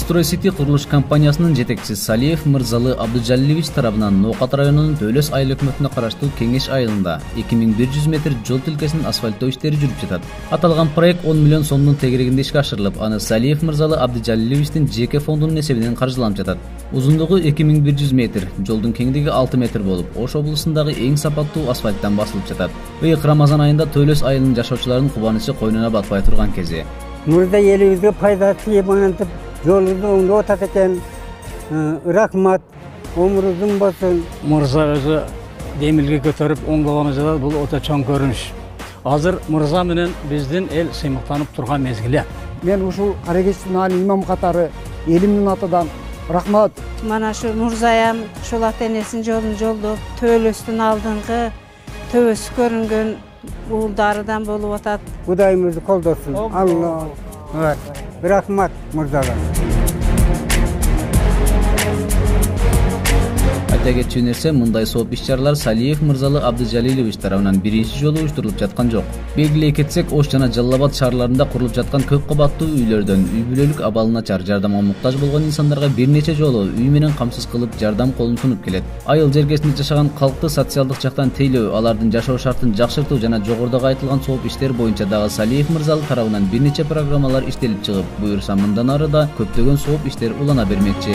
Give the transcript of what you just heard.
Стройсити курулуш компаниясынын жетекчиси Салиев Мырзалы Абдыжалилович тарабынан Ноокат районунун Төлөс айыл өкмөтүнө караштуу Кеңеш айылында 2100 метр жол тилкесинин асфальттоо иштери жүрүп жатат. Аталган проект 10 миллион сомдун тегерегинде ишке ашырылып, аны Салиев Мырзалы Абдыжалиловичтин жеке фондунун эсебинен каржыланып жатат. Узундугу 2100 метр, жолдун кеңдиги 6 метр болуп, Ош облусундагы эң сапаттуу асфальттан басылып жатат. Ыйык Рамазан айында Төлөс айылынын жашоочуларынын кубанычы койнуна батпай турган кези. Мурда элибизге пайдасы тийип жолубузду оңдоп атат экен. Рахмат, өмүрү узун болсун. Мырза өзү демилге көтөрүп оңдогон жатат. Бул өтө чоң көрүнүш. Азыр Мырза менен биздин эл сыймыктанып турган мезгили. Мен ушул Арагечтин имам катары элимдин атынан рахмат. Мана шу Мурзаям ушул ата-энесинин жолун жолдоп, Төлөстүн алдыңкы төбөсү көрүнгөн уулдарыдан болуп атат. Кудайымызды колдосун. Алла. Рахмат Мырзага. Айта кетчү нерсе, мындай сооп иш-чаралар Салиев Мырзалы Абдыжалилович тарабынан биринчи жолу уюштурулуп жаткан жок. Белгилей кетсек, Ош жана Жалал Абад шаарларында курулуп жаткан көп кабаттуу үйлөрдөн үй бүлөлүк абал начар жардамга муктаж болгон инсандарга бир нече жолу үй менен камсыз кылып жардам колун сунуп келет. Айыл жергесинде жашаган калкты социалдык жактан тейлөө, алардын жашоо шартын жакшыртуу жана жогорудагы айтылган сооп иштер боюнча дагы Салиев Мырзалы тарабынан бир нече программалар иштелип чыгып, буюрса мындан ары да көптөгөн сооп иштер улана бермекчи.